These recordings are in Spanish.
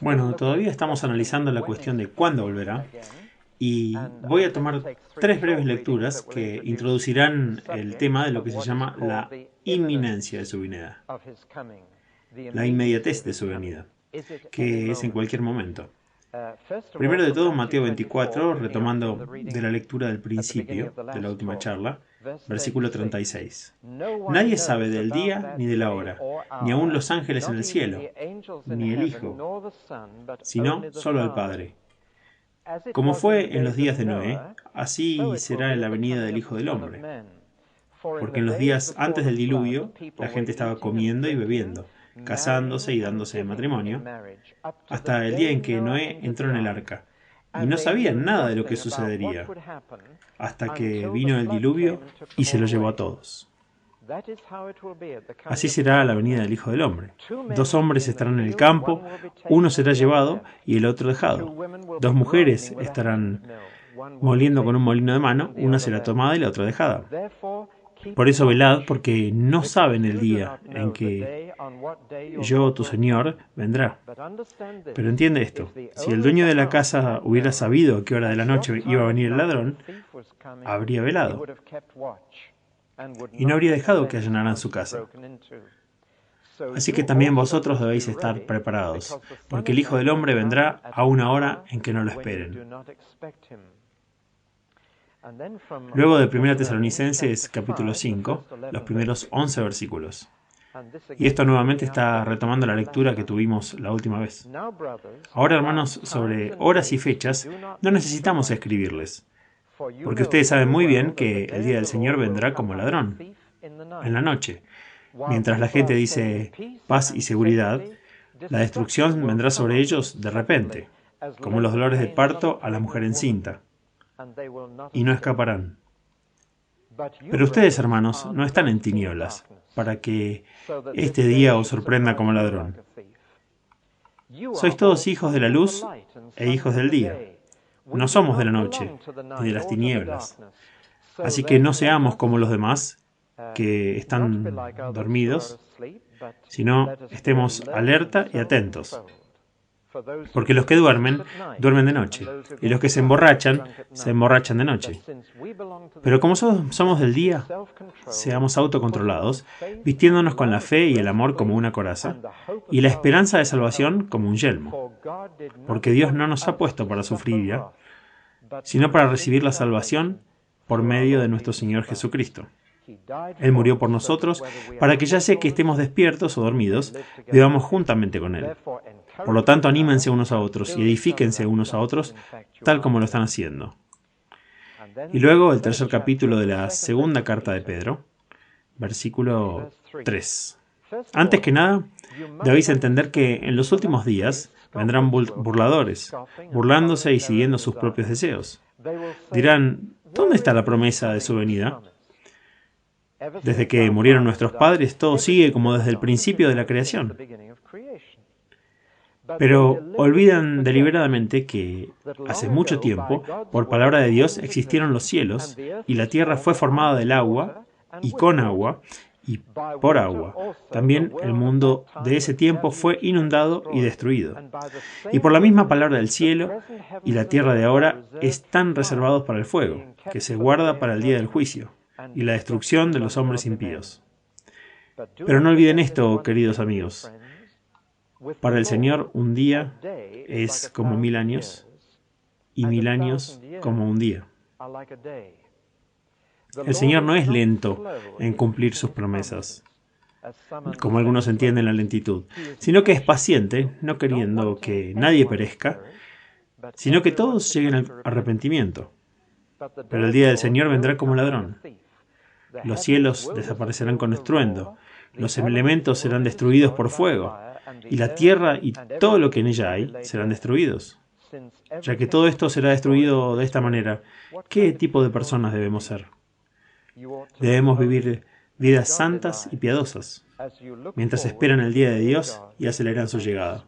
Bueno, todavía estamos analizando la cuestión de cuándo volverá y voy a tomar tres breves lecturas que introducirán el tema de lo que se llama la inminencia de su venida, la inmediatez de su venida, que es en cualquier momento. Primero de todo, Mateo 24, retomando de la lectura del principio de la última charla, versículo 36. Nadie sabe del día ni de la hora, ni aun los ángeles en el cielo, ni el Hijo, sino solo el Padre. Como fue en los días de Noé, así será en la venida del Hijo del Hombre. Porque en los días antes del diluvio, la gente estaba comiendo y bebiendo, casándose y dándose de matrimonio, hasta el día en que Noé entró en el arca, y no sabían nada de lo que sucedería, hasta que vino el diluvio y se lo llevó a todos. Así será la venida del Hijo del Hombre. Dos hombres estarán en el campo, uno será llevado y el otro dejado. Dos mujeres estarán moliendo con un molino de mano, una será tomada y la otra dejada. Por eso velad, porque no saben el día en que yo, tu Señor, vendrá. Pero entiende esto, si el dueño de la casa hubiera sabido a qué hora de la noche iba a venir el ladrón, habría velado y no habría dejado que allanaran su casa. Así que también vosotros debéis estar preparados, porque el Hijo del Hombre vendrá a una hora en que no lo esperen. Luego de 1 Tesalonicenses capítulo 5, los primeros 11 versículos. Y esto nuevamente está retomando la lectura que tuvimos la última vez. Ahora, hermanos, sobre horas y fechas no necesitamos escribirles, porque ustedes saben muy bien que el día del Señor vendrá como ladrón, en la noche. Mientras la gente dice paz y seguridad, la destrucción vendrá sobre ellos de repente, como los dolores de parto a la mujer encinta, y no escaparán. Pero ustedes, hermanos, no están en tinieblas, para que este día os sorprenda como ladrón. Sois todos hijos de la luz e hijos del día. No somos de la noche, ni de las tinieblas. Así que no seamos como los demás, que están dormidos, sino estemos alerta y atentos. Porque los que duermen, duermen de noche, y los que se emborrachan de noche. Pero como somos del día, seamos autocontrolados, vistiéndonos con la fe y el amor como una coraza, y la esperanza de salvación como un yelmo. Porque Dios no nos ha puesto para sufrir ya, sino para recibir la salvación por medio de nuestro Señor Jesucristo. Él murió por nosotros para que ya sea que estemos despiertos o dormidos, vivamos juntamente con Él. Por lo tanto, anímense unos a otros y edifíquense unos a otros, tal como lo están haciendo. Y luego el tercer capítulo de la segunda carta de Pedro, versículo 3. Antes que nada, debéis entender que en los últimos días vendrán burladores, burlándose y siguiendo sus propios deseos. Dirán, ¿dónde está la promesa de su venida? Desde que murieron nuestros padres, todo sigue como desde el principio de la creación. Pero olvidan deliberadamente que hace mucho tiempo, por palabra de Dios, existieron los cielos, y la tierra fue formada del agua, y con agua, y por agua. También el mundo de ese tiempo fue inundado y destruido. Y por la misma palabra del cielo y la tierra de ahora están reservados para el fuego, que se guarda para el día del juicio, y la destrucción de los hombres impíos. Pero no olviden esto, queridos amigos. Para el Señor un día es como 1000 años, y 1000 años como un día. El Señor no es lento en cumplir sus promesas, como algunos entienden la lentitud, sino que es paciente, no queriendo que nadie perezca, sino que todos lleguen al arrepentimiento. Pero el día del Señor vendrá como ladrón. Los cielos desaparecerán con estruendo, los elementos serán destruidos por fuego, y la tierra y todo lo que en ella hay serán destruidos. Ya que todo esto será destruido de esta manera, ¿qué tipo de personas debemos ser? Debemos vivir vidas santas y piadosas, mientras esperan el día de Dios y aceleran su llegada.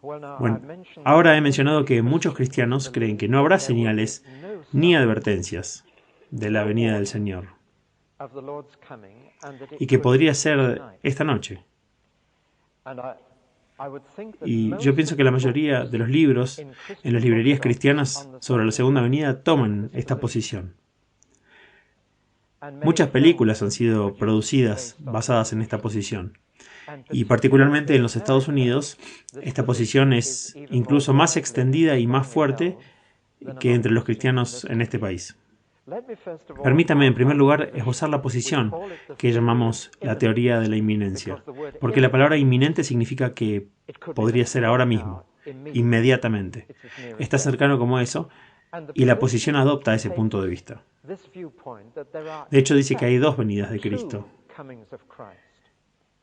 Bueno, ahora he mencionado que muchos cristianos creen que no habrá señales ni advertencias de la venida del Señor, y que podría ser esta noche. Y yo pienso que la mayoría de los libros en las librerías cristianas sobre la segunda venida toman esta posición. Muchas películas han sido producidas basadas en esta posición. Y particularmente en los Estados Unidos, esta posición es incluso más extendida y más fuerte que entre los cristianos en este país. Permítame, en primer lugar, esbozar la posición que llamamos la teoría de la inminencia, porque la palabra inminente significa que podría ser ahora mismo, inmediatamente. Está cercano como eso, y la posición adopta ese punto de vista. De hecho, dice que hay dos venidas de Cristo,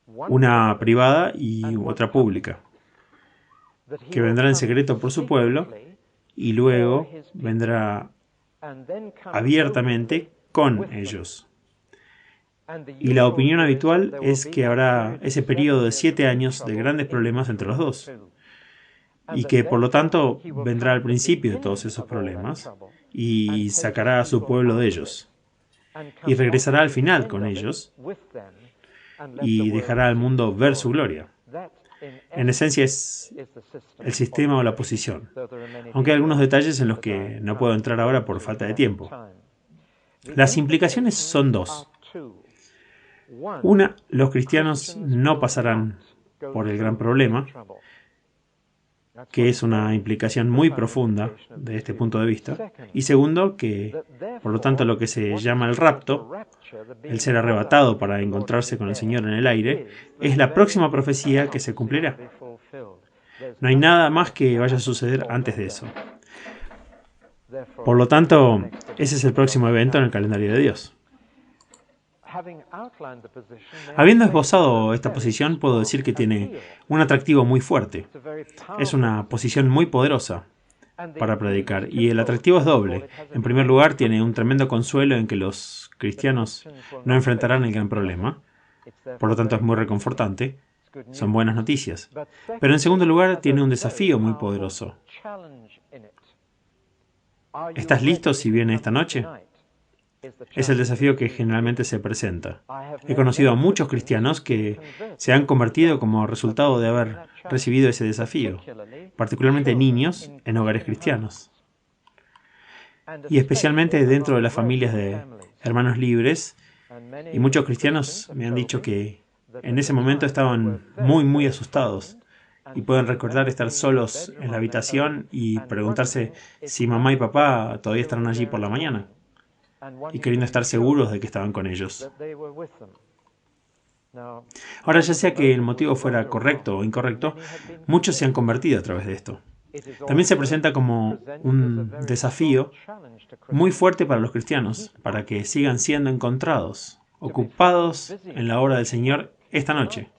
una privada y otra pública, que vendrá en secreto por su pueblo y luego vendrá abiertamente con ellos. Y la opinión habitual es que habrá ese periodo de 7 años de grandes problemas entre los dos, y que por lo tanto vendrá al principio de todos esos problemas y sacará a su pueblo de ellos, y regresará al final con ellos y dejará al mundo ver su gloria. En esencia es el sistema o la posición, aunque hay algunos detalles en los que no puedo entrar ahora por falta de tiempo. Las implicaciones son dos. Una, los cristianos no pasarán por el gran problema, que es una implicación muy profunda de este punto de vista. Y segundo, que por lo tanto lo que se llama el rapto, el ser arrebatado para encontrarse con el Señor en el aire, es la próxima profecía que se cumplirá. No hay nada más que vaya a suceder antes de eso. Por lo tanto, ese es el próximo evento en el calendario de Dios. Habiendo esbozado esta posición, puedo decir que tiene un atractivo muy fuerte. Es una posición muy poderosa para predicar, y el atractivo es doble. En primer lugar, tiene un tremendo consuelo en que los cristianos no enfrentarán el gran problema, por lo tanto es muy reconfortante, son buenas noticias. Pero en segundo lugar, tiene un desafío muy poderoso. ¿Estás listo si viene esta noche? Es el desafío que generalmente se presenta. He conocido a muchos cristianos que se han convertido como resultado de haber recibido ese desafío, particularmente niños en hogares cristianos. Y especialmente dentro de las familias de hermanos libres, y muchos cristianos me han dicho que en ese momento estaban muy asustados y pueden recordar estar solos en la habitación y preguntarse si mamá y papá todavía estarán allí por la mañana, y queriendo estar seguros de que estaban con ellos. Ahora, ya sea que el motivo fuera correcto o incorrecto, muchos se han convertido a través de esto. También se presenta como un desafío muy fuerte para los cristianos, para que sigan siendo encontrados, ocupados en la obra del Señor esta noche,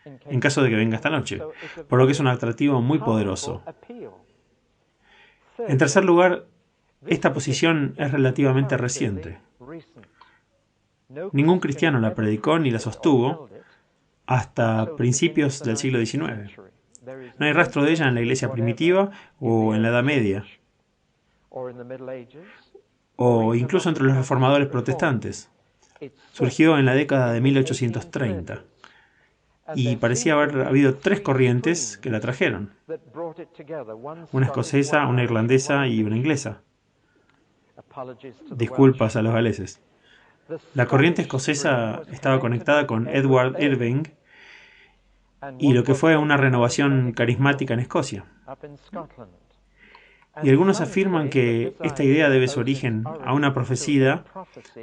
en caso de que venga esta noche, por lo que es un atractivo muy poderoso. En tercer lugar, esta posición es relativamente reciente. Ningún cristiano la predicó ni la sostuvo hasta principios del siglo XIX. No hay rastro de ella en la iglesia primitiva o en la Edad Media, o incluso entre los reformadores protestantes. Surgió en la década de 1830 y parecía haber habido 3 corrientes que la trajeron: una escocesa, una irlandesa y una inglesa. Disculpas a los galeses. La corriente escocesa estaba conectada con Edward Irving y lo que fue una renovación carismática en Escocia. Y algunos afirman que esta idea debe su origen a una profecía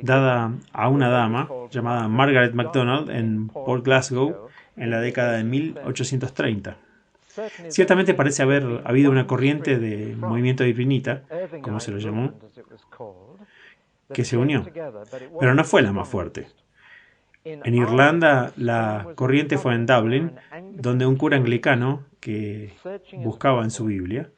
dada a una dama llamada Margaret MacDonald en Port Glasgow en la década de 1830. Ciertamente parece haber habido una corriente de movimiento irvinita, como se lo llamó, que se unió, pero no fue la más fuerte. En Irlanda, la corriente fue en Dublin, donde un cura anglicano que buscaba en su Biblia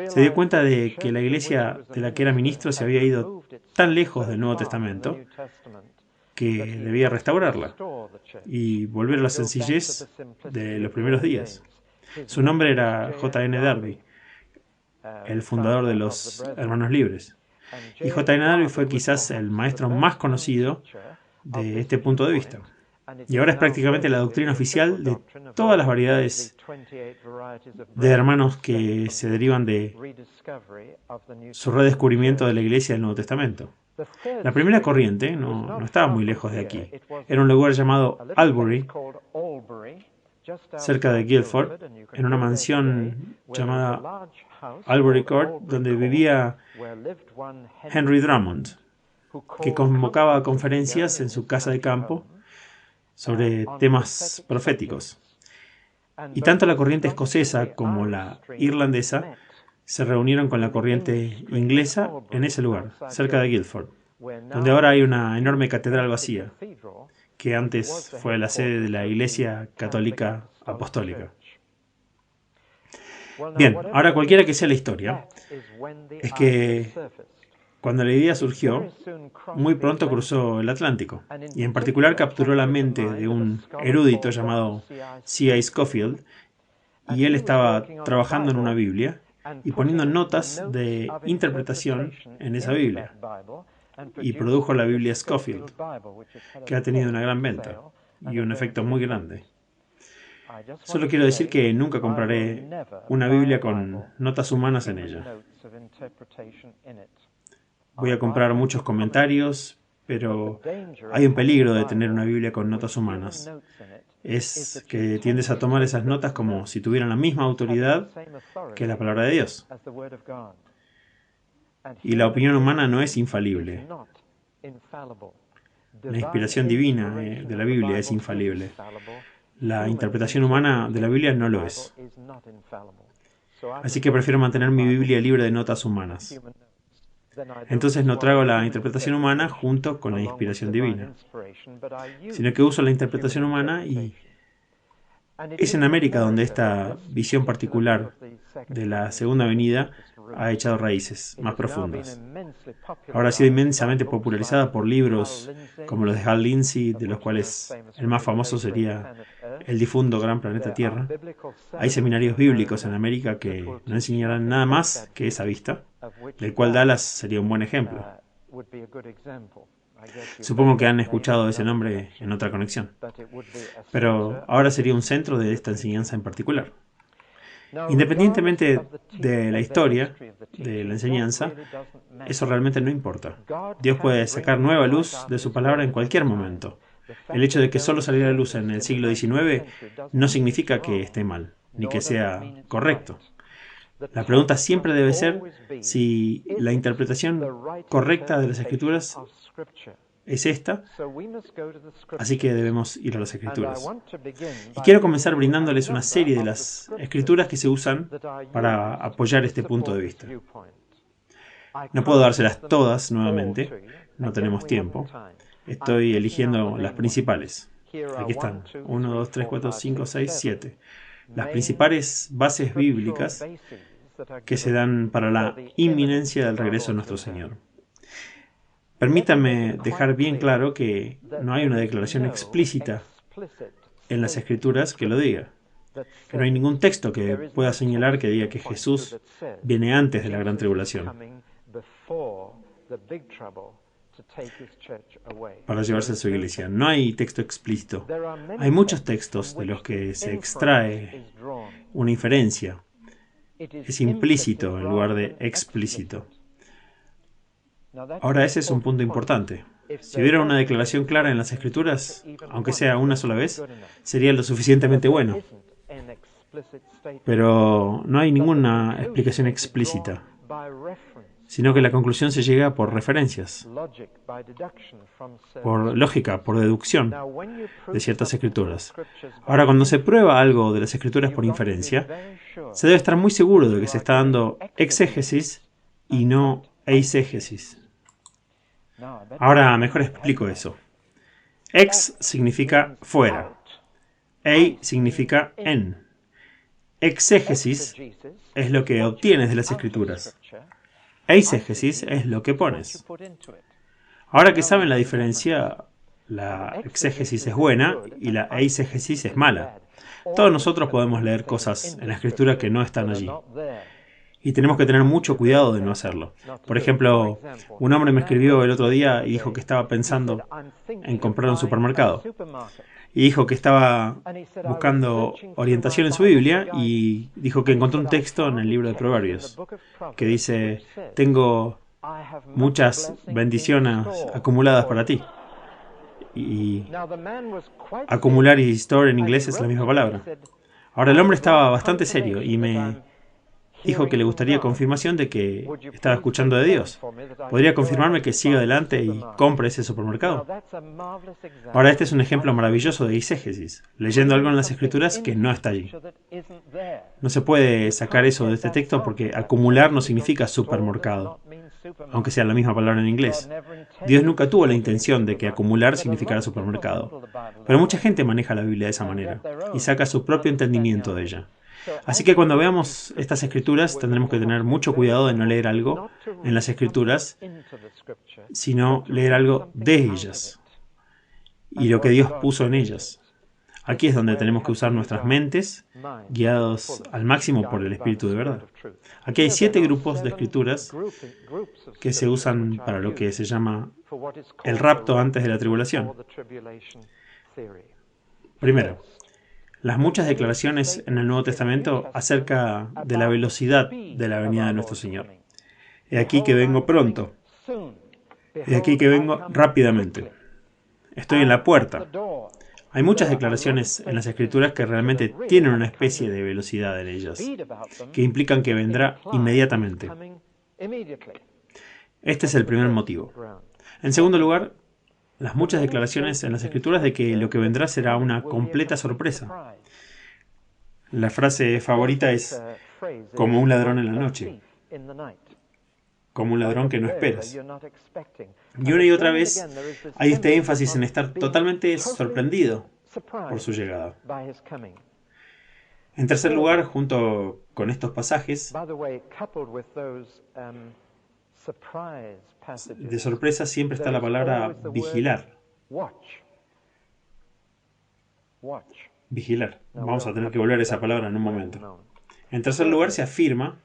se dio cuenta de que la iglesia de la que era ministro se había ido tan lejos del Nuevo Testamento que debía restaurarla y volver a la sencillez de los primeros días. Su nombre era J.N. Darby, el fundador de los Hermanos Libres. Y J.N. Darby fue quizás el maestro más conocido de este punto de vista. Y ahora es prácticamente la doctrina oficial de todas las variedades de hermanos que se derivan de su redescubrimiento de la Iglesia del Nuevo Testamento. La primera corriente no estaba muy lejos de aquí. Era un lugar llamado Albury, cerca de Guildford, en una mansión llamada Albury Court, donde vivía Henry Drummond, que convocaba conferencias en su casa de campo sobre temas proféticos. Y tanto la corriente escocesa como la irlandesa se reunieron con la corriente inglesa en ese lugar, cerca de Guildford, donde ahora hay una enorme catedral vacía, que antes fue la sede de la Iglesia Católica Apostólica. Bien, ahora cualquiera que sea la historia, es que cuando la idea surgió, muy pronto cruzó el Atlántico, y en particular capturó la mente de un erudito llamado C.A. Scofield, y él estaba trabajando en una Biblia y poniendo notas de interpretación en esa Biblia, y produjo la Biblia Scofield, que ha tenido una gran venta y un efecto muy grande. Solo quiero decir que nunca compraré una Biblia con notas humanas en ella. Voy a comprar muchos comentarios, pero hay un peligro de tener una Biblia con notas humanas. Es que tiendes a tomar esas notas como si tuvieran la misma autoridad que la palabra de Dios. Y la opinión humana no es infalible. La inspiración divina de la Biblia es infalible. La interpretación humana de la Biblia no lo es. Así que prefiero mantener mi Biblia libre de notas humanas. Entonces no traigo la interpretación humana junto con la inspiración divina, sino que uso la interpretación humana, y es en América donde esta visión particular de la segunda venida ha echado raíces más profundas. Ahora ha sido inmensamente popularizada por libros como los de Hal Lindsey, de los cuales el más famoso sería El difunto Gran Planeta Tierra. Hay seminarios bíblicos en América que no enseñarán nada más que esa vista, del cual Dallas sería un buen ejemplo. Supongo que han escuchado ese nombre en otra conexión, pero ahora sería un centro de esta enseñanza en particular. Independientemente de la historia de la enseñanza, eso realmente no importa. Dios puede sacar nueva luz de su palabra en cualquier momento. El hecho de que solo saliera a luz en el siglo XIX no significa que esté mal, ni que sea correcto. La pregunta siempre debe ser si la interpretación correcta de las Escrituras es esta, así que debemos ir a las Escrituras. Y quiero comenzar brindándoles una serie de las Escrituras que se usan para apoyar este punto de vista. No puedo dárselas todas nuevamente, no tenemos tiempo. Estoy eligiendo las principales. Aquí están, 1, 2, 3, 4, 5, 6, 7. Las principales bases bíblicas que se dan para la inminencia del regreso de nuestro Señor. Permítanme dejar bien claro que no hay una declaración explícita en las Escrituras que lo diga. Que no hay ningún texto que pueda señalar que diga que Jesús viene antes de la gran tribulación para llevarse a su iglesia. No hay texto explícito. Hay muchos textos de los que se extrae una inferencia. Es implícito en lugar de explícito. Ahora, ese es un punto importante. Si hubiera una declaración clara en las Escrituras, aunque sea una sola vez, sería lo suficientemente bueno. Pero no hay ninguna explicación explícita, sino que la conclusión se llega por referencias, por lógica, por deducción de ciertas Escrituras. Ahora, cuando se prueba algo de las Escrituras por inferencia, se debe estar muy seguro de que se está dando exégesis y no eisegesis. Ahora, mejor explico eso. Ex significa fuera. Ei significa en. Exégesis es lo que obtienes de las Escrituras. Eisegesis es lo que pones. Ahora que saben la diferencia, la exégesis es buena y la eisegesis es mala. Todos nosotros podemos leer cosas en la Escritura que no están allí. Y tenemos que tener mucho cuidado de no hacerlo. Por ejemplo, un hombre me escribió el otro día y dijo que estaba pensando en comprar un supermercado. y dijo que estaba buscando orientación en su Biblia y dijo que encontró un texto en el libro de Proverbios que dice: tengo muchas bendiciones acumuladas para ti. Y acumular y store en inglés es la misma palabra. Ahora el hombre estaba bastante serio y me dijo que le gustaría confirmación de que estaba escuchando de Dios. ¿Podría confirmarme que siga adelante y compre ese supermercado? Ahora este es un ejemplo maravilloso de eisegesis, leyendo algo en las Escrituras que no está allí. No se puede sacar eso de este texto porque acumular no significa supermercado, aunque sea la misma palabra en inglés. Dios nunca tuvo la intención de que acumular significara supermercado, pero mucha gente maneja la Biblia de esa manera y saca su propio entendimiento de ella. Así que cuando veamos estas escrituras tendremos que tener mucho cuidado de no leer algo en las escrituras, sino leer algo de ellas y lo que Dios puso en ellas. Aquí es donde tenemos que usar nuestras mentes, guiados al máximo por el Espíritu de verdad. Aquí hay 7 grupos de escrituras que se usan para lo que se llama el rapto antes de la tribulación. Primero, las muchas declaraciones en el Nuevo Testamento acerca de la velocidad de la venida de nuestro Señor. He aquí que vengo pronto. He aquí que vengo rápidamente. Estoy en la puerta. Hay muchas declaraciones en las Escrituras que realmente tienen una especie de velocidad en ellas, que implican que vendrá inmediatamente. Este es el primer motivo. En segundo lugar, las muchas declaraciones en las Escrituras de que lo que vendrá será una completa sorpresa. La frase favorita es como un ladrón en la noche, como un ladrón que no esperas. Y una y otra vez hay este énfasis en estar totalmente sorprendido por su llegada. En tercer lugar, junto con estos pasajes de sorpresa siempre está la palabra vigilar. Vigilar. Vamos a tener que volver a esa palabra en un momento. En tercer lugar, se afirma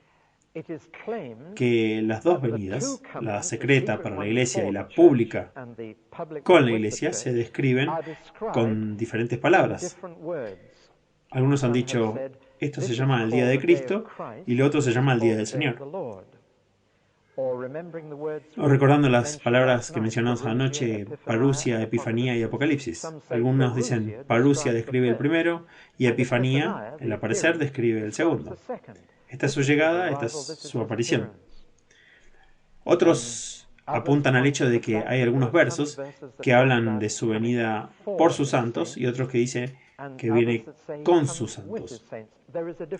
que las dos venidas, la secreta para la iglesia y la pública con la iglesia, se describen con diferentes palabras. Algunos han dicho, esto se llama el día de Cristo y lo otro se llama el día del Señor. O recordando las palabras que mencionamos anoche, parusia, epifanía y apocalipsis. Algunos dicen parusia describe el primero y epifanía, el aparecer, describe el segundo. Esta es su llegada, esta es su aparición. Otros apuntan al hecho de que hay algunos versos que hablan de su venida por sus santos y otros que dicen que viene con sus santos.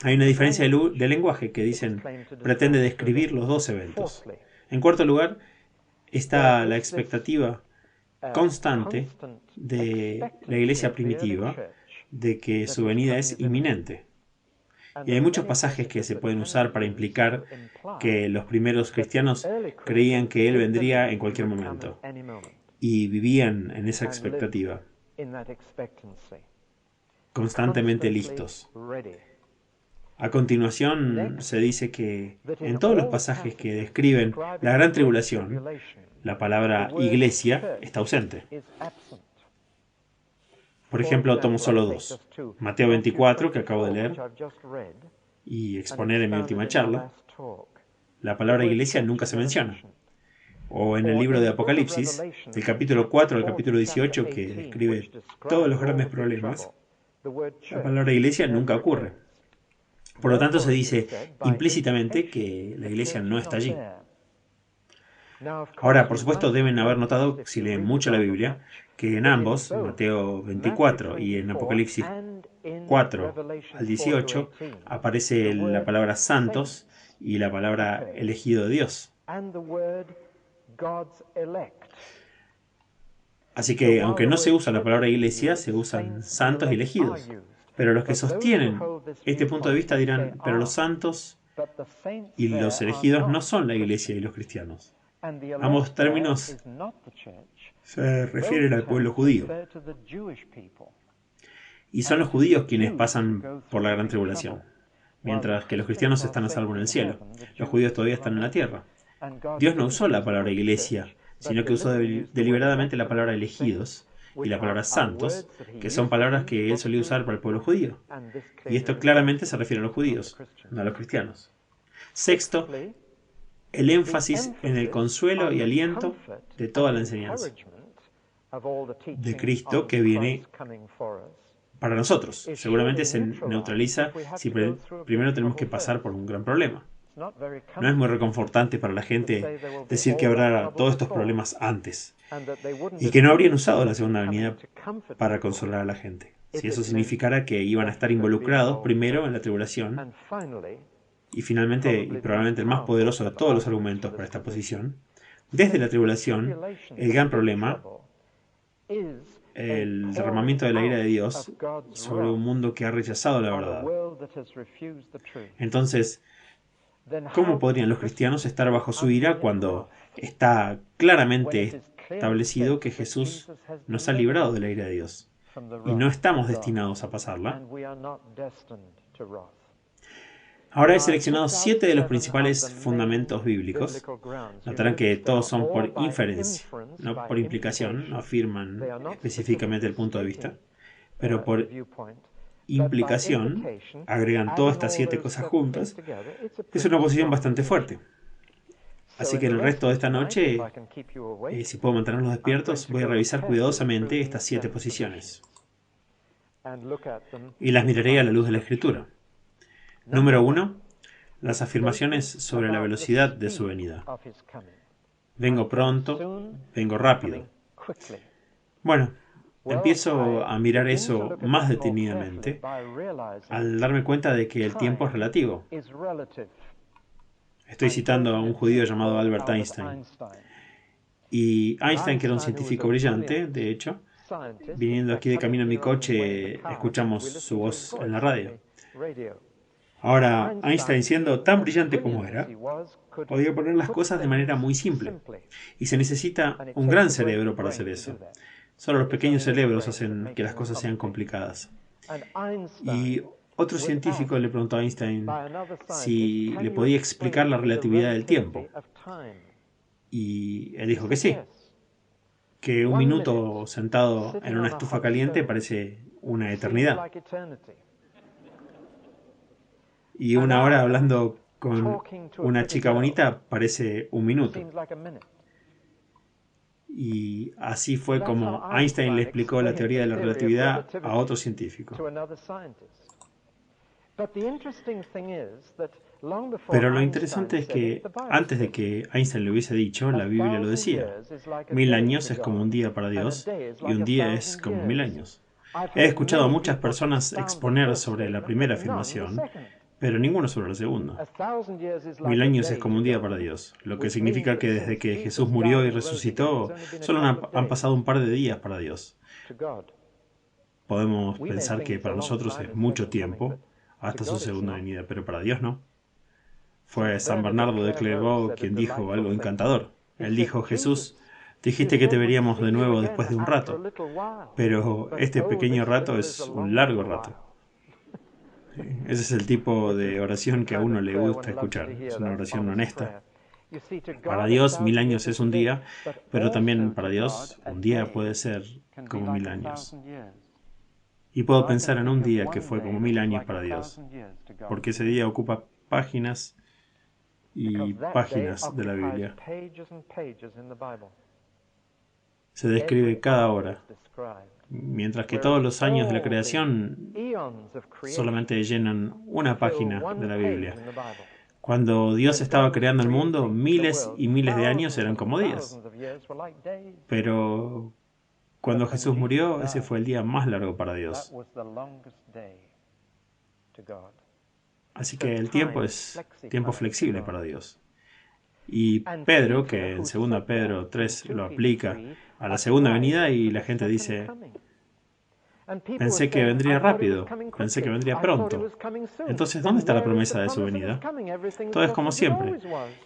Hay una diferencia de lenguaje que dicen pretende describir los dos eventos. En cuarto lugar, está la expectativa constante de la iglesia primitiva de que su venida es inminente. Y hay muchos pasajes que se pueden usar para implicar que los primeros cristianos creían que Él vendría en cualquier momento y vivían en esa expectativa, constantemente listos. A continuación se dice que en todos los pasajes que describen la gran tribulación, la palabra iglesia está ausente. Por ejemplo, tomo solo 2. Mateo 24, que acabo de leer y exponer en mi última charla. La palabra iglesia nunca se menciona. O en el libro de Apocalipsis, del capítulo 4 al capítulo 18, que describe todos los grandes problemas, la palabra iglesia nunca ocurre. Por lo tanto, se dice implícitamente que la iglesia no está allí. Ahora, por supuesto, deben haber notado, si leen mucho la Biblia, que en ambos, Mateo 24 y en Apocalipsis 4 al 18, aparece la palabra santos y la palabra elegido de Dios. Así que, aunque no se usa la palabra iglesia, se usan santos y elegidos. Pero los que sostienen este punto de vista dirán, pero los santos y los elegidos no son la iglesia y los cristianos. Ambos términos se refieren al pueblo judío. Y son los judíos quienes pasan por la gran tribulación, mientras que los cristianos están a salvo en el cielo. Los judíos todavía están en la tierra. Dios no usó la palabra iglesia, sino que usó deliberadamente la palabra elegidos, y la palabra santos, que son palabras que él solía usar para el pueblo judío. Y esto claramente se refiere a los judíos, no a los cristianos. Sexto, el énfasis en el consuelo y aliento de toda la enseñanza de Cristo que viene para nosotros. Seguramente se neutraliza si primero tenemos que pasar por un gran problema. No es muy reconfortante para la gente decir que habrá todos estos problemas antes y que no habrían usado la segunda venida para consolar a la gente. Si eso significara que iban a estar involucrados primero en la tribulación y finalmente, y probablemente el más poderoso de todos los argumentos para esta posición, desde la tribulación, el gran problema, el derramamiento de la ira de Dios sobre un mundo que ha rechazado la verdad. Entonces, ¿cómo podrían los cristianos estar bajo su ira cuando está claramente establecido que Jesús nos ha librado de la ira de Dios y no estamos destinados a pasarla? Ahora he seleccionado 7 de los principales fundamentos bíblicos. Notarán que todos son por inferencia, no por implicación, no afirman específicamente el punto de vista, pero por implicación agregan todas estas 7 cosas juntas. Es una posición bastante fuerte. Así que el resto de esta noche, si puedo mantenerlos despiertos, voy a revisar cuidadosamente estas 7 posiciones. Y las miraré a la luz de la Escritura. Número 1. Las afirmaciones sobre la velocidad de su venida. Vengo pronto, vengo rápido. Bueno, empiezo a mirar eso más detenidamente al darme cuenta de que el tiempo es relativo. Estoy citando a un judío llamado Albert Einstein. Y Einstein, que era un científico brillante, de hecho, viniendo aquí de camino en mi coche, escuchamos su voz en la radio. Ahora, Einstein, siendo tan brillante como era, podía poner las cosas de manera muy simple. Y se necesita un gran cerebro para hacer eso. Solo los pequeños cerebros hacen que las cosas sean complicadas. Y otro científico le preguntó a Einstein si le podía explicar la relatividad del tiempo. Y él dijo que sí. Que un minuto sentado en una estufa caliente parece una eternidad. Y una hora hablando con una chica bonita parece un minuto. Y así fue como Einstein le explicó la teoría de la relatividad a otro científico. Pero lo interesante es que antes de que Einstein lo hubiese dicho, la Biblia lo decía. 1000 años es como un día para Dios y un día es como 1000 años. He escuchado a muchas personas exponer sobre la primera afirmación, pero ninguno sobre la segunda. 1000 años es como un día para Dios, lo que significa que desde que Jesús murió y resucitó, solo han pasado un par de días para Dios. Podemos pensar que para nosotros es mucho tiempo, hasta su segunda venida, pero para Dios no. Fue San Bernardo de Clairvaux quien dijo algo encantador. Él dijo: Jesús, dijiste que te veríamos de nuevo después de un rato, pero este pequeño rato es un largo rato. Ese es el tipo de oración que a uno le gusta escuchar. Es una oración honesta. Para Dios 1000 años es un día, pero también para Dios un día puede ser como 1000 años. Y puedo pensar en un día que fue como 1000 años para Dios, porque ese día ocupa páginas y páginas de la Biblia. Se describe cada hora, mientras que todos los años de la creación solamente llenan una página de la Biblia. Cuando Dios estaba creando el mundo, miles y miles de años eran como días. Pero cuando Jesús murió, ese fue el día más largo para Dios. Así que el tiempo es tiempo flexible para Dios. Y Pedro, que en 2 Pedro 3 lo aplica a la segunda venida, y la gente dice: pensé que vendría rápido, pensé que vendría pronto. Entonces, ¿dónde está la promesa de su venida? Todo es como siempre.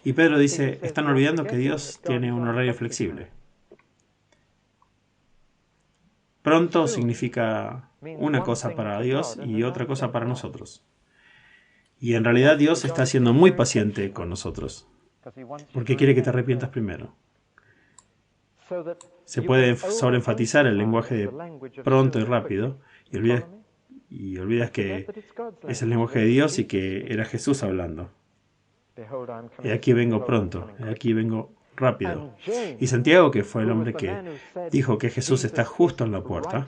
Y Pedro dice: están olvidando que Dios tiene un horario flexible. Pronto significa una cosa para Dios y otra cosa para nosotros. Y en realidad Dios está siendo muy paciente con nosotros, porque quiere que te arrepientas primero. Se puede sobreenfatizar el lenguaje de pronto y rápido y olvidas que es el lenguaje de Dios y que era Jesús hablando. Y aquí vengo pronto, y aquí vengo rápido. Y Santiago, que fue el hombre que dijo que Jesús está justo en la puerta,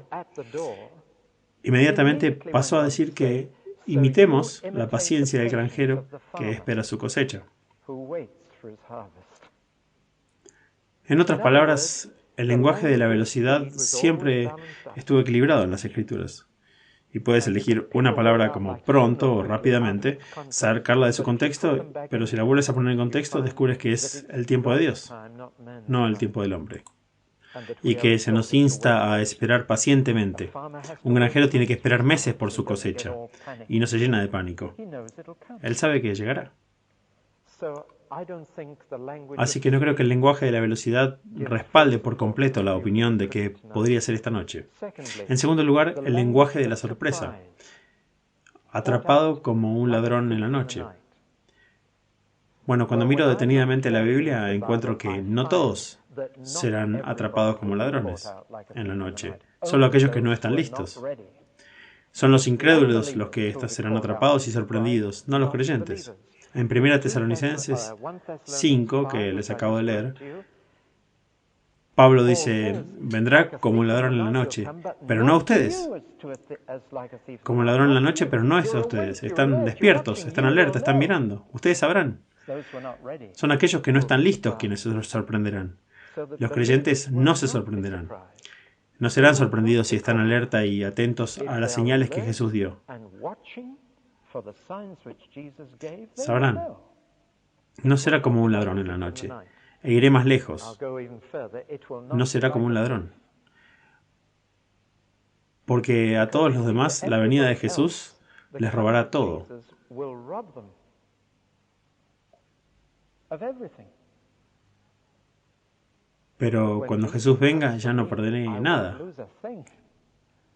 inmediatamente pasó a decir que imitemos la paciencia del granjero que espera su cosecha. En otras palabras, el lenguaje de la velocidad siempre estuvo equilibrado en las Escrituras. Y puedes elegir una palabra como pronto o rápidamente, sacarla de su contexto, pero si la vuelves a poner en contexto, descubres que es el tiempo de Dios, no el tiempo del hombre. Y que se nos insta a esperar pacientemente. Un granjero tiene que esperar meses por su cosecha y no se llena de pánico. Él sabe que llegará. Así que no creo que el lenguaje de la velocidad respalde por completo la opinión de que podría ser esta noche. En segundo lugar, el lenguaje de la sorpresa. Atrapado como un ladrón en la noche. Bueno, cuando miro detenidamente la Biblia, encuentro que no todos serán atrapados como ladrones en la noche. Solo aquellos que no están listos. Son los incrédulos los que serán atrapados y sorprendidos, no los creyentes. En 1 Tesalonicenses 5, que les acabo de leer, Pablo dice, vendrá como un ladrón en la noche, pero no a ustedes. Como un ladrón en la noche, pero no es a ustedes. Están despiertos, están alerta, están mirando. Ustedes sabrán. Son aquellos que no están listos quienes se sorprenderán. Los creyentes no se sorprenderán. No serán sorprendidos si están alerta y atentos a las señales que Jesús dio. Sabrán. No será como un ladrón en la noche. E iré más lejos. No será como un ladrón. Porque a todos los demás la venida de Jesús les robará todo. Pero cuando Jesús venga ya no perderé nada.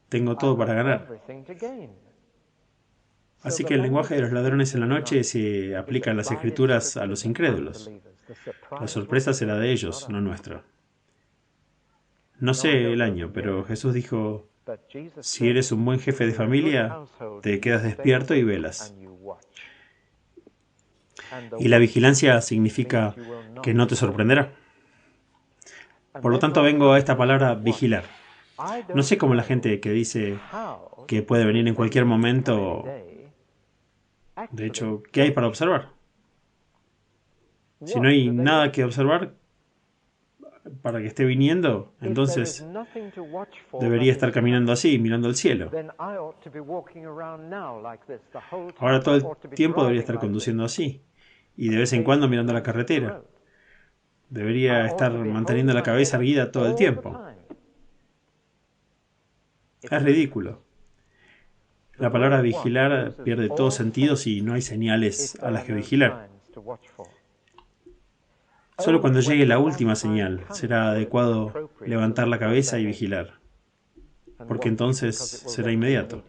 Tengo todo para ganar. Así que el lenguaje de los ladrones en la noche se aplica en las Escrituras a los incrédulos. La sorpresa será de ellos, no nuestra. No sé el año, pero Jesús dijo, si eres un buen jefe de familia, te quedas despierto y velas. Y la vigilancia significa que no te sorprenderá. Por lo tanto, vengo a esta palabra vigilar. No sé cómo la gente que dice que puede venir en cualquier momento. De hecho, ¿qué hay para observar? Si no hay nada que observar para que esté viniendo, entonces debería estar caminando así, mirando al cielo. Ahora todo el tiempo debería estar conduciendo así, y de vez en cuando mirando la carretera. Debería estar manteniendo la cabeza erguida todo el tiempo. Es ridículo. La palabra vigilar pierde todo sentido si no hay señales a las que vigilar. Solo cuando llegue la última señal será adecuado levantar la cabeza y vigilar, porque entonces será inmediato.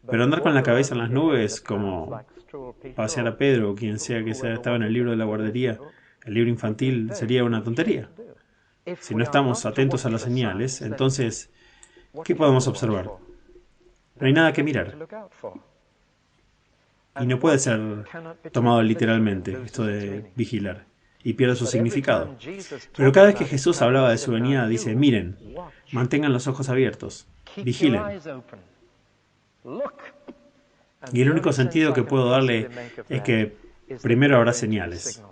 Pero andar con la cabeza en las nubes, como pasear a Pedro o quien sea que estaba en el libro de la guardería, el libro infantil, sería una tontería. Si no estamos atentos a las señales, entonces, ¿qué podemos observar? No hay nada que mirar. Y no puede ser tomado literalmente, esto de vigilar, y pierde su significado. Pero cada vez que Jesús hablaba de su venida, dice, miren, mantengan los ojos abiertos, vigilen. Y el único sentido que puedo darle es que primero habrá señales.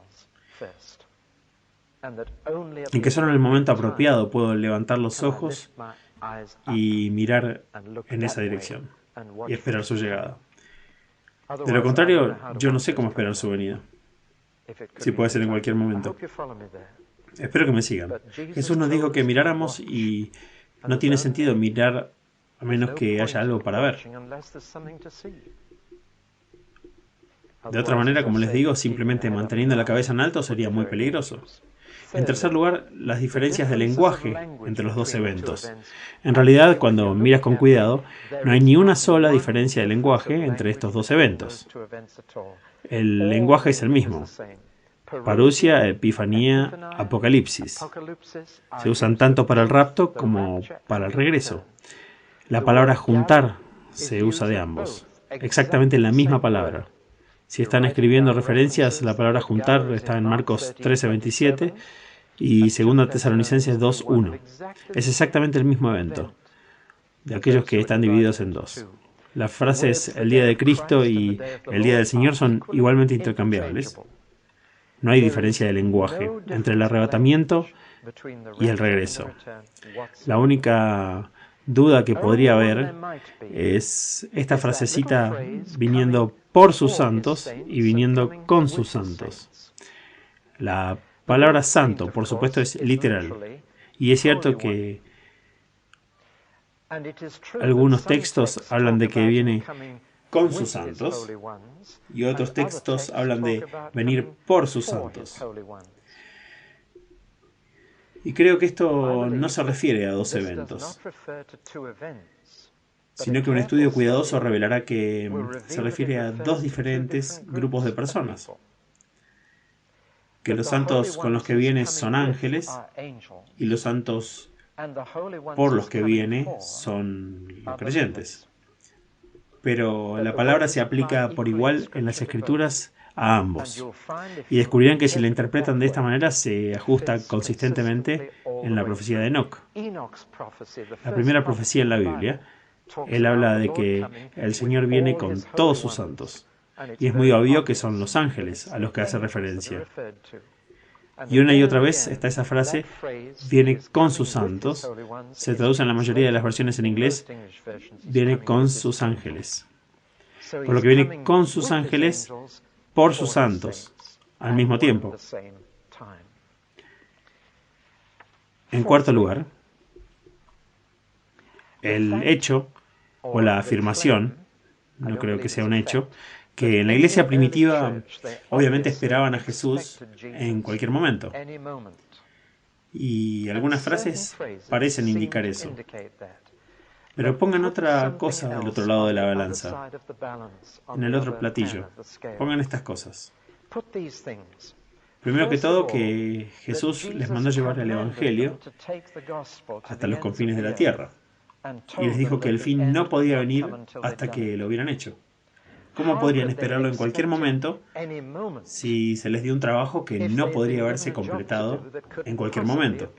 En que solo en el momento apropiado puedo levantar los ojos y mirar en esa dirección y esperar su llegada. De lo contrario, yo no sé cómo esperar su venida. Si puede ser en cualquier momento. Espero que me sigan. Jesús nos dijo que miráramos y no tiene sentido mirar a menos que haya algo para ver. De otra manera, como les digo, simplemente manteniendo la cabeza en alto sería muy peligroso. En tercer lugar, las diferencias de lenguaje entre los dos eventos. En realidad, cuando miras con cuidado, no hay ni una sola diferencia de lenguaje entre estos dos eventos. El lenguaje es el mismo. Parusia, epifanía, apocalipsis. Se usan tanto para el rapto como para el regreso. La palabra juntar se usa de ambos. Exactamente la misma palabra. Si están escribiendo referencias, la palabra juntar está en Marcos 13:27 y 2 Tesalonicenses 2:1. Es exactamente el mismo evento, de aquellos que están divididos en dos. Las frases el día de Cristo y el día del Señor son igualmente intercambiables. No hay diferencia de lenguaje entre el arrebatamiento y el regreso. La única duda que podría haber es esta frasecita viniendo por sus santos y viniendo con sus santos. La palabra santo, por supuesto, es literal. Y es cierto que algunos textos hablan de que viene con sus santos y otros textos hablan de venir por sus santos. Y creo que esto no se refiere a dos eventos, sino que un estudio cuidadoso revelará que se refiere a dos diferentes grupos de personas. Que los santos con los que viene son ángeles y los santos por los que viene son los creyentes. Pero la palabra se aplica por igual en las Escrituras a ambos. Y descubrirán que si la interpretan de esta manera se ajusta consistentemente en la profecía de Enoc. La primera profecía en la Biblia, él habla de que el Señor viene con todos sus santos. Y es muy obvio que son los ángeles a los que hace referencia. Y una y otra vez está esa frase, viene con sus santos. Se traduce en la mayoría de las versiones en inglés, viene con sus ángeles. Por lo que viene con sus ángeles, por sus santos, al mismo tiempo. En cuarto lugar, el hecho o la afirmación, no creo que sea un hecho, que en la iglesia primitiva obviamente esperaban a Jesús en cualquier momento. Y algunas frases parecen indicar eso. Pero pongan otra cosa del otro lado de la balanza, en el otro platillo. Pongan estas cosas. Primero que todo, que Jesús les mandó llevar el Evangelio hasta los confines de la tierra. Y les dijo que el fin no podía venir hasta que lo hubieran hecho. ¿Cómo podrían esperarlo en cualquier momento si se les dio un trabajo que no podría haberse completado en cualquier momento?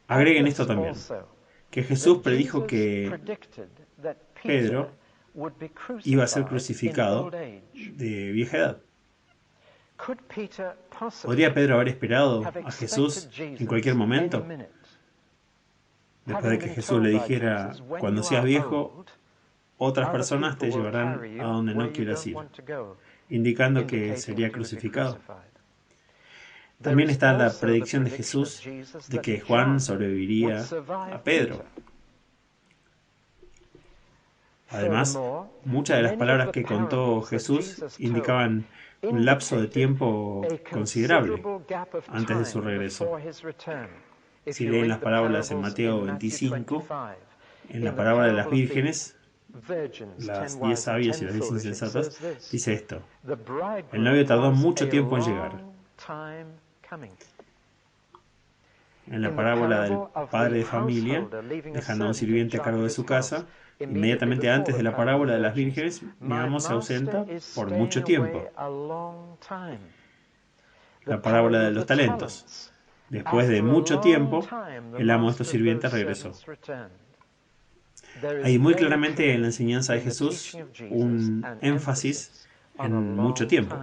Agreguen esto también, que Jesús predijo que Pedro iba a ser crucificado de vieja edad. ¿Podría Pedro haber esperado a Jesús en cualquier momento? Después de que Jesús le dijera, cuando seas viejo, otras personas te llevarán a donde no quieras ir, indicando que sería crucificado. También está la predicción de Jesús de que Juan sobreviviría a Pedro. Además, muchas de las palabras que contó Jesús indicaban un lapso de tiempo considerable antes de su regreso. Si leen las parábolas en Mateo 25, en la parábola de las vírgenes, las 10 sabias y las 10 insensatas, dice esto: el novio tardó mucho tiempo en llegar. En la parábola del padre de familia, dejando a un sirviente a cargo de su casa, inmediatamente antes de la parábola de las vírgenes, mi amo se ausenta por mucho tiempo. La parábola de los talentos. Después de mucho tiempo, el amo de estos sirvientes regresó. Hay muy claramente en la enseñanza de Jesús un énfasis en mucho tiempo.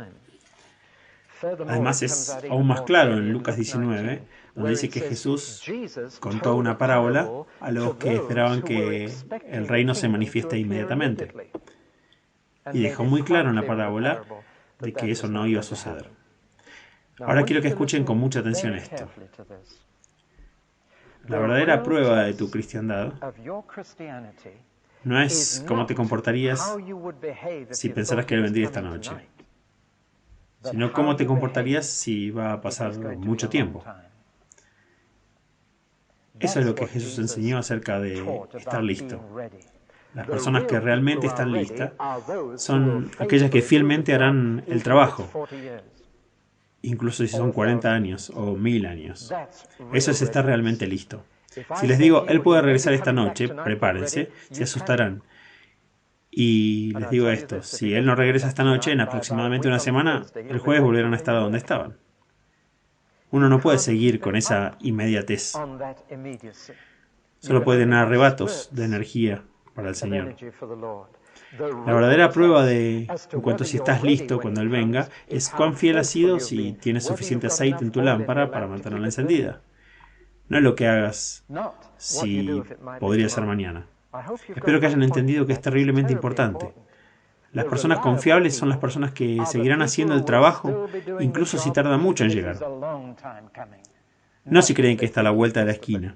Además es aún más claro en Lucas 19, donde dice que Jesús contó una parábola a los que esperaban que el reino se manifieste inmediatamente. Y dejó muy claro en la parábola de que eso no iba a suceder. Ahora quiero que escuchen con mucha atención esto. La verdadera prueba de tu cristiandad no es cómo te comportarías si pensaras que Él vendría esta noche, sino cómo te comportarías si va a pasar mucho tiempo. Eso es lo que Jesús enseñó acerca de estar listo. Las personas que realmente están listas son aquellas que fielmente harán el trabajo, incluso si son 40 años o 1000 años. Eso es estar realmente listo. Si les digo, él puede regresar esta noche, prepárense, se asustarán. Y les digo esto, si él no regresa esta noche, en aproximadamente una semana, el jueves volverán a estar donde estaban. Uno no puede seguir con esa inmediatez. Solo puede tener arrebatos de energía para el Señor. La verdadera prueba en cuanto a si estás listo cuando Él venga es cuán fiel has sido si tienes suficiente aceite en tu lámpara para mantenerla encendida. No es lo que hagas si podría ser mañana. Espero que hayan entendido que es terriblemente importante. Las personas confiables son las personas que seguirán haciendo el trabajo incluso si tarda mucho en llegar. No si creen que está a la vuelta de la esquina.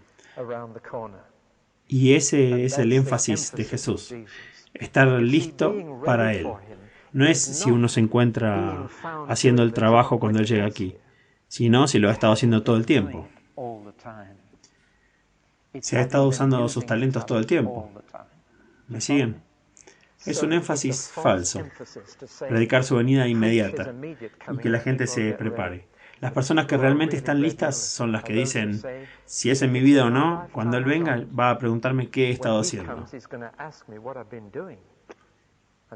Y ese es el énfasis de Jesús. Estar listo para Él. No es si uno se encuentra haciendo el trabajo cuando Él llega aquí, sino si lo ha estado haciendo todo el tiempo. Si ha estado usando sus talentos todo el tiempo. ¿Me siguen? Es un énfasis falso. Predicar su venida inmediata y que la gente se prepare. Las personas que realmente están listas son las que dicen, si es en mi vida o no, cuando Él venga va a preguntarme qué he estado haciendo.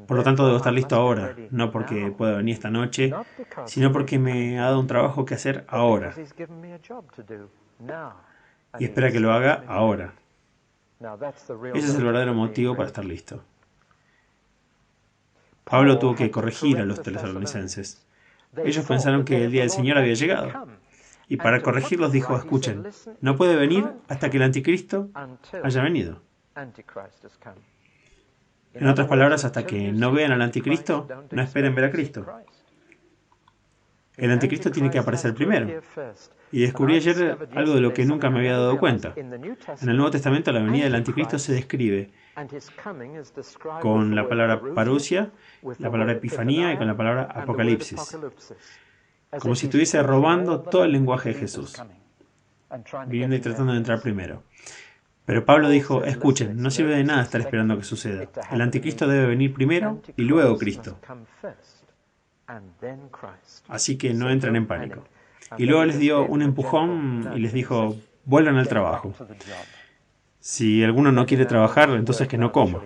Por lo tanto, debo estar listo ahora, no porque pueda venir esta noche, sino porque me ha dado un trabajo que hacer ahora. Y espera que lo haga ahora. Ese es el verdadero motivo para estar listo. Pablo tuvo que corregir a los tesalonicenses. Ellos pensaron que el día del Señor había llegado. Y para corregirlos dijo, escuchen, no puede venir hasta que el anticristo haya venido. En otras palabras, hasta que no vean al anticristo, no esperen ver a Cristo. El anticristo tiene que aparecer primero. Y descubrí ayer algo de lo que nunca me había dado cuenta. En el Nuevo Testamento la venida del anticristo se describe con la palabra parusia, la palabra epifanía y con la palabra apocalipsis. Como si estuviese robando todo el lenguaje de Jesús, viniendo y tratando de entrar primero. Pero Pablo dijo, escuchen, no sirve de nada estar esperando que suceda. El anticristo debe venir primero y luego Cristo. Así que no entren en pánico. Y luego les dio un empujón y les dijo, vuelvan al trabajo. Si alguno no quiere trabajar, entonces que no coma.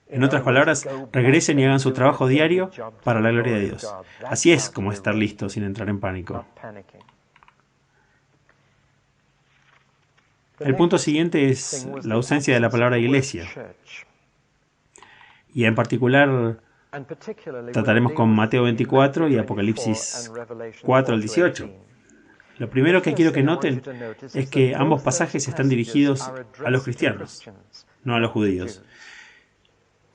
En otras palabras, regresen y hagan su trabajo diario para la gloria de Dios. Así es como estar listo sin entrar en pánico. El punto siguiente es la ausencia de la palabra iglesia. Y en particular trataremos con Mateo 24 y Apocalipsis 4 al 18. Lo primero que quiero que noten es que ambos pasajes están dirigidos a los cristianos, no a los judíos.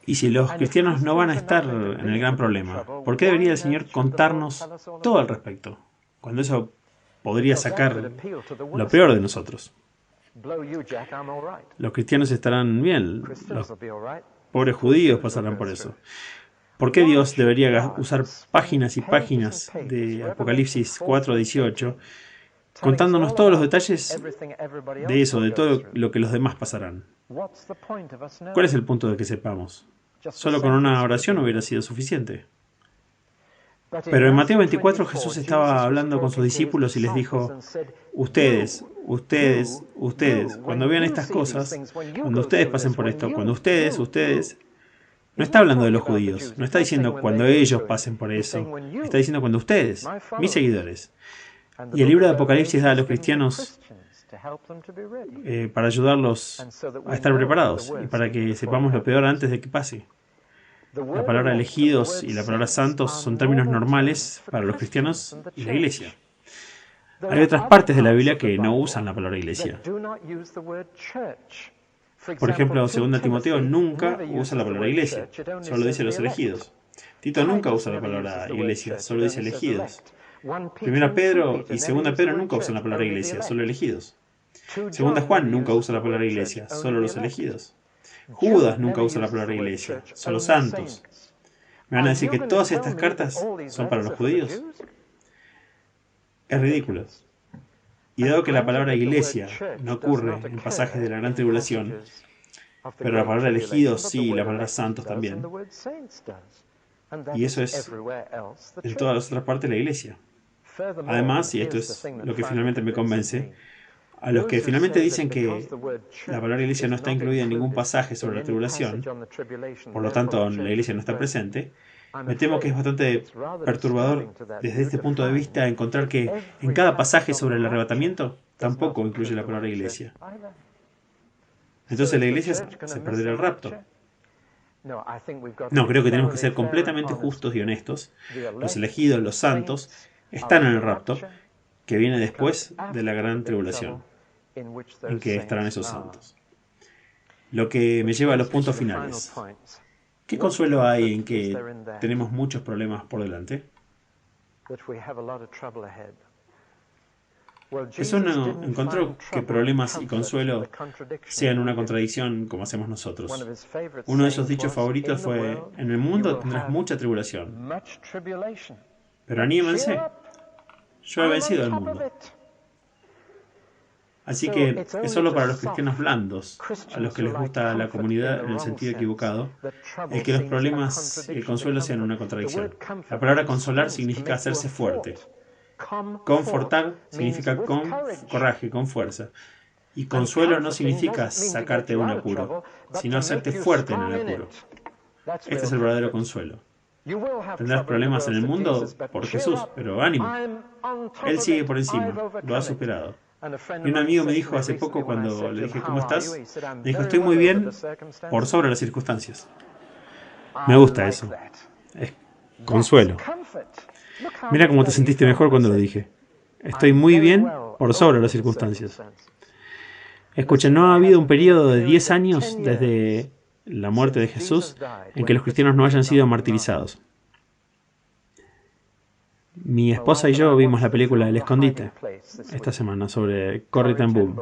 Y si los cristianos no van a estar en el gran problema, ¿por qué debería el Señor contarnos todo al respecto? Cuando eso podría sacar lo peor de nosotros. Los cristianos estarán bien, los pobres judíos pasarán por eso. ¿Por qué Dios debería usar páginas y páginas de Apocalipsis 4:18 contándonos todos los detalles de eso, de todo lo que los demás pasarán? ¿Cuál es el punto de que sepamos? Solo con una oración hubiera sido suficiente. Pero en Mateo 24 Jesús estaba hablando con sus discípulos y les dijo, ustedes, cuando vean estas cosas, cuando ustedes pasen por esto, cuando ustedes, no está hablando de los judíos, no está diciendo cuando ellos pasen por eso, está diciendo cuando ustedes, mis seguidores. Y el libro de Apocalipsis da a los cristianos para ayudarlos a estar preparados y para que sepamos lo peor antes de que pase. La palabra elegidos y la palabra santos son términos normales para los cristianos y la iglesia. Hay otras partes de la Biblia que no usan la palabra iglesia. Por ejemplo, 2 Timoteo nunca usa la palabra iglesia, solo dice los elegidos. Tito nunca usa la palabra iglesia, solo dice elegidos. 1 Pedro y 2 Pedro nunca usan la palabra iglesia, solo elegidos. 2 Juan nunca usa la palabra iglesia, solo los elegidos. Judas nunca usa la palabra iglesia, solo santos. ¿Me van a decir que todas estas cartas son para los judíos? Es ridículo. Y dado que la palabra iglesia no ocurre en pasajes de la Gran Tribulación, Pero la palabra elegidos sí, la palabra santos también. Y eso es en todas las otras partes de la iglesia. Además, y esto es lo que finalmente me convence, a los que finalmente dicen que la palabra iglesia no está incluida en ningún pasaje sobre la tribulación, por lo tanto la iglesia no está presente, me temo que es bastante perturbador desde este punto de vista encontrar que en cada pasaje sobre el arrebatamiento tampoco incluye la palabra iglesia. Entonces la iglesia se perderá el rapto. No, creo que tenemos que ser completamente justos y honestos. Los elegidos, los santos, están en el rapto, que viene después de la gran tribulación, en que estarán esos santos. Lo que me lleva a los puntos finales. ¿Qué consuelo hay en que tenemos muchos problemas por delante? Jesús no encontró que problemas y consuelo sean una contradicción como hacemos nosotros. Uno de sus dichos favoritos fue: en el mundo tendrás mucha tribulación, pero anímense, yo he vencido al mundo. Así que es solo para los cristianos blandos, a los que les gusta la comunidad en el sentido equivocado, el que los problemas y el consuelo sean una contradicción. La palabra consolar significa hacerse fuerte. Confortar significa con coraje, con fuerza. Y consuelo no significa sacarte de un apuro, sino hacerte fuerte en el apuro. Este es el verdadero consuelo. Tendrás problemas en el mundo por Jesús, pero ánimo. Él sigue por encima, lo ha superado. Y un amigo me dijo hace poco, cuando le dije ¿cómo estás?, me dijo: estoy muy bien por sobre las circunstancias. Me gusta eso. Es consuelo. Mira cómo te sentiste mejor cuando lo dije. Estoy muy bien por sobre las circunstancias. Escuchen, no ha habido un periodo de 10 años desde la muerte de Jesús en que los cristianos no hayan sido martirizados. Mi esposa y yo vimos la película El Escondite esta semana sobre Corrie ten Boom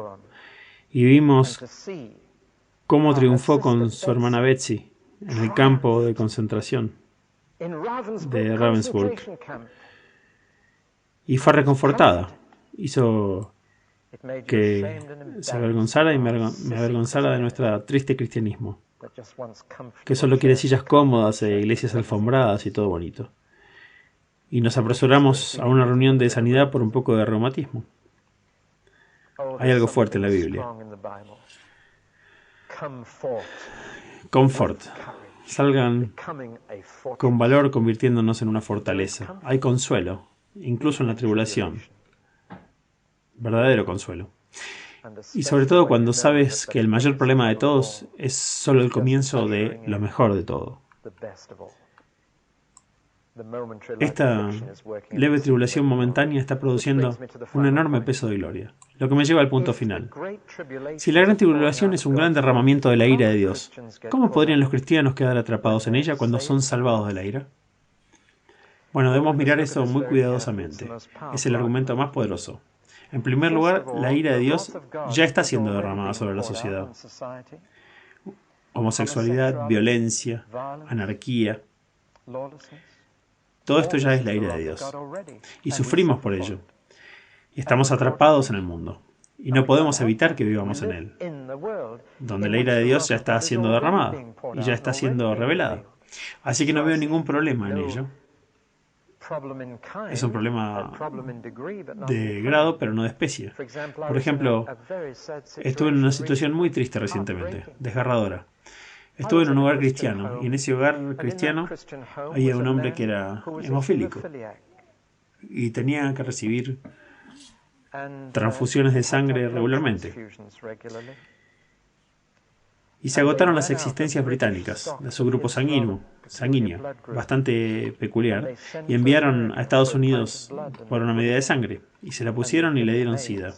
y vimos cómo triunfó con su hermana Betsy en el campo de concentración de Ravensbrück y fue reconfortada. Hizo que se avergonzara y me avergonzara de nuestro triste cristianismo, que solo quiere sillas cómodas e iglesias alfombradas y todo bonito. Y nos apresuramos a una reunión de sanidad por un poco de reumatismo. Hay algo fuerte en la Biblia. Confort. Salgan con valor convirtiéndonos en una fortaleza. Hay consuelo, incluso en la tribulación. Verdadero consuelo. Y sobre todo cuando sabes que el mayor problema de todos es solo el comienzo de lo mejor de todo. Esta leve tribulación momentánea está produciendo un enorme peso de gloria, lo que me lleva al punto final. Si la gran tribulación es un gran derramamiento de la ira de Dios, ¿cómo podrían los cristianos quedar atrapados en ella cuando son salvados de la ira? Bueno, debemos mirar eso muy cuidadosamente. Es el argumento más poderoso. En primer lugar, la ira de Dios ya está siendo derramada sobre la sociedad. Homosexualidad, violencia, anarquía. Todo esto ya es la ira de Dios. Y sufrimos por ello. Y estamos atrapados en el mundo. Y no podemos evitar que vivamos en él, donde la ira de Dios ya está siendo derramada y ya está siendo revelada. Así que no veo ningún problema en ello. Es un problema de grado, pero no de especie. Por ejemplo, estuve en una situación muy triste recientemente, desgarradora. Estuve en un hogar cristiano, y en ese hogar cristiano había un hombre que era hemofílico y tenía que recibir transfusiones de sangre regularmente. Y se agotaron las existencias británicas de su grupo sanguíneo, bastante peculiar, y enviaron a Estados Unidos por una medida de sangre, y se la pusieron y le dieron SIDA.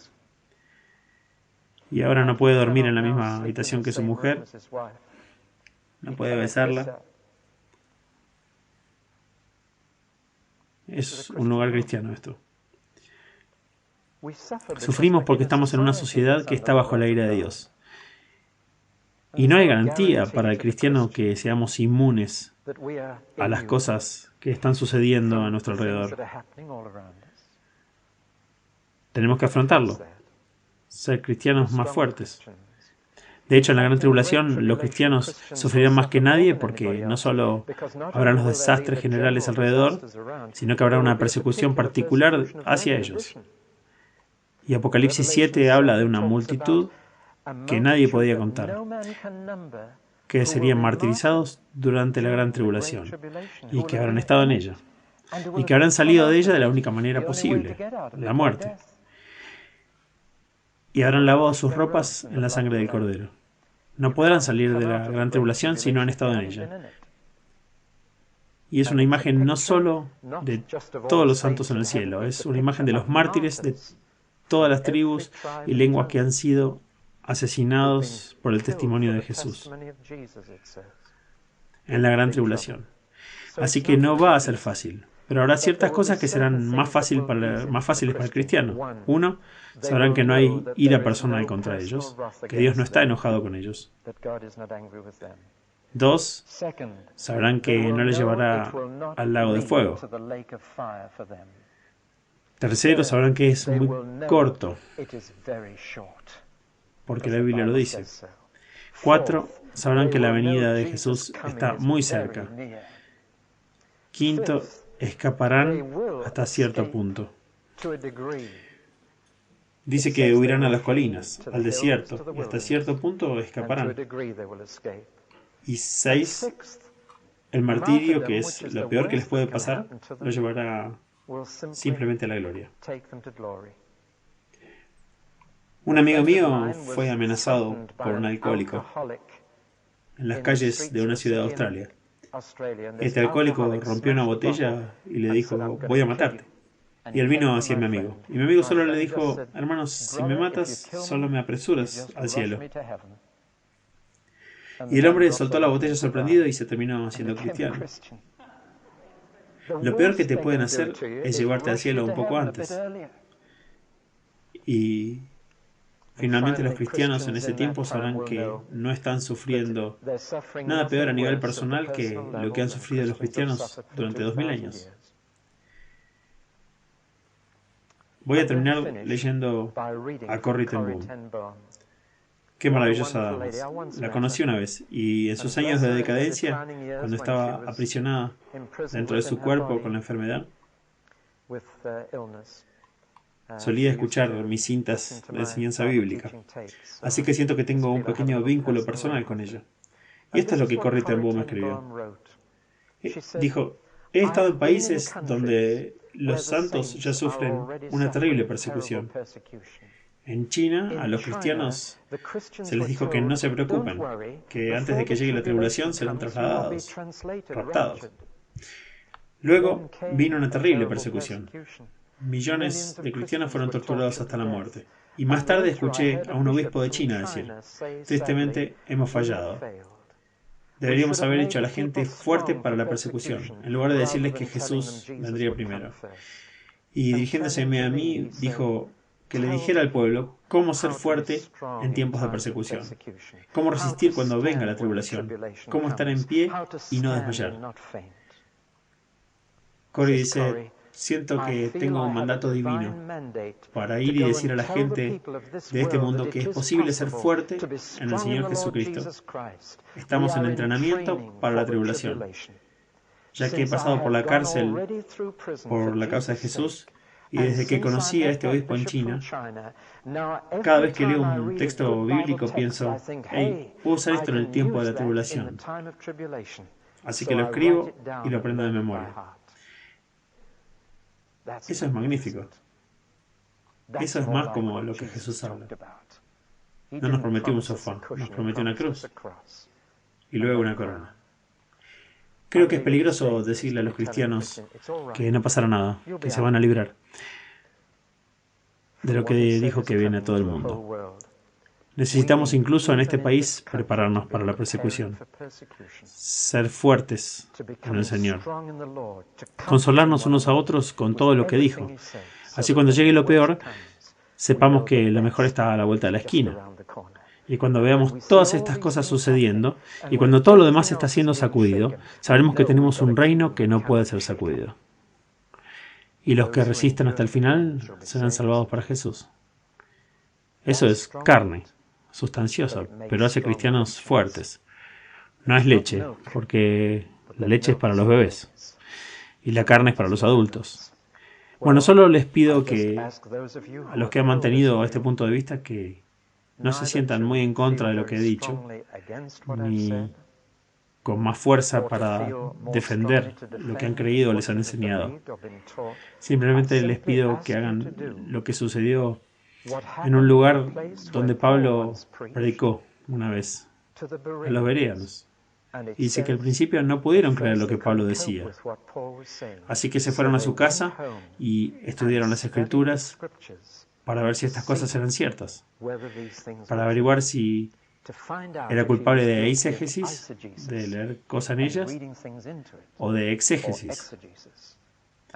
Y ahora no puede dormir en la misma habitación que su mujer, no puede besarla. Es un lugar cristiano esto. Sufrimos porque estamos en una sociedad que está bajo la ira de Dios. Y no hay garantía para el cristiano que seamos inmunes a las cosas que están sucediendo a nuestro alrededor. Tenemos que afrontarlo, ser cristianos más fuertes. De hecho, en la gran tribulación los cristianos sufrirán más que nadie porque no solo habrán los desastres generales alrededor, sino que habrá una persecución particular hacia ellos. Y Apocalipsis 7 habla de una multitud que nadie podía contar, que serían martirizados durante la gran tribulación y que habrán estado en ella y que habrán salido de ella de la única manera posible, la muerte. Y habrán lavado sus ropas en la sangre del Cordero. No podrán salir de la gran tribulación si no han estado en ella. Y es una imagen no solo de todos los santos en el cielo, es una imagen de los mártires de todas las tribus y lenguas que han sido asesinados por el testimonio de Jesús en la gran tribulación. Así que no va a ser fácil. Pero habrá ciertas cosas que serán más fáciles para el cristiano. Uno, sabrán que no hay ira personal contra ellos, que Dios no está enojado con ellos. Dos, sabrán que no les llevará al lago de fuego. Tercero, sabrán que es muy corto, porque la Biblia lo dice. Cuatro, sabrán que la venida de Jesús está muy cerca. Quinto, escaparán hasta cierto punto. Dice que huirán a las colinas, al desierto, y hasta cierto punto escaparán. Y 6, el martirio, que es lo peor que les puede pasar, lo llevará simplemente a la gloria. Un amigo mío fue amenazado por un alcohólico en las calles de una ciudad de Australia. Este alcohólico rompió una botella y le dijo, voy a matarte. Y él vino hacia mi amigo. Y mi amigo solo le dijo, hermano, si me matas, solo me apresuras al cielo. Y el hombre soltó la botella sorprendido y se terminó siendo cristiano. Lo peor que te pueden hacer es llevarte al cielo un poco antes. Y finalmente los cristianos en ese tiempo sabrán que no están sufriendo nada peor a nivel personal que lo que han sufrido los cristianos durante 2000 años. Voy a terminar leyendo a Corrie ten Boom. Qué maravillosa dama. La conocí una vez y en sus años de decadencia, cuando estaba aprisionada dentro de su cuerpo con la enfermedad, solía escuchar mis cintas de enseñanza bíblica. Así que siento que tengo un pequeño vínculo personal con ella. Y esto es lo que Corrie ten Boom escribió. Dijo, he estado en países donde los santos ya sufren una terrible persecución. En China, a los cristianos se les dijo que no se preocupen, que antes de que llegue la tribulación serán trasladados, raptados. Luego vino una terrible persecución. Millones de cristianos fueron torturados hasta la muerte. Y más tarde escuché a un obispo de China decir, tristemente hemos fallado. Deberíamos haber hecho a la gente fuerte para la persecución, en lugar de decirles que Jesús vendría primero. Y dirigiéndose a mí, dijo que le dijera al pueblo cómo ser fuerte en tiempos de persecución, cómo resistir cuando venga la tribulación, cómo estar en pie y no desmayar. Corrie dice, siento que tengo un mandato divino para ir y decir a la gente de este mundo que es posible ser fuerte en el Señor Jesucristo. Estamos en entrenamiento para la tribulación. Ya que he pasado por la cárcel por la causa de Jesús, y desde que conocí a este obispo en China, cada vez que leo un texto bíblico pienso, hey, puedo usar esto en el tiempo de la tribulación. Así que lo escribo y lo aprendo de memoria. Eso es magnífico. Eso es más como lo que Jesús habla. No nos prometió un sofá, nos prometió una cruz y luego una corona. Creo que es peligroso decirle a los cristianos que no pasará nada, que se van a librar de lo que dijo que viene a todo el mundo. Necesitamos incluso en este país prepararnos para la persecución, ser fuertes en el Señor, consolarnos unos a otros con todo lo que dijo. Así cuando llegue lo peor, sepamos que lo mejor está a la vuelta de la esquina. Y cuando veamos todas estas cosas sucediendo, y cuando todo lo demás está siendo sacudido, sabremos que tenemos un reino que no puede ser sacudido. Y los que resistan hasta el final serán salvados para Jesús. Eso es carne, sustanciosa, pero hace cristianos fuertes. No es leche, porque la leche es para los bebés y la carne es para los adultos. Bueno, solo les pido que a los que han mantenido este punto de vista que no se sientan muy en contra de lo que he dicho, ni con más fuerza para defender lo que han creído o les han enseñado. Simplemente les pido que hagan lo que sucedió en un lugar donde Pablo predicó una vez, a los bereanos. Y dice que al principio no pudieron creer lo que Pablo decía. Así que se fueron a su casa y estudiaron las Escrituras para ver si estas cosas eran ciertas, para averiguar si era culpable de eisegesis, de leer cosas en ellas, o de exégesis,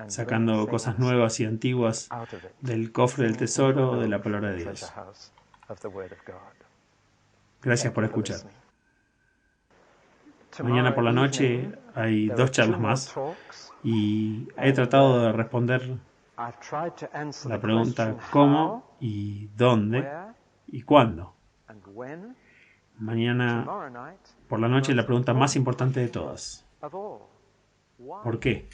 sacando cosas nuevas y antiguas del cofre del tesoro de la palabra de Dios. Gracias por escuchar. Mañana por la noche hay 2 charlas más y he tratado de responder la pregunta ¿cómo? Y ¿dónde? ¿Y cuándo? Mañana por la noche la pregunta más importante de todas. ¿Por qué?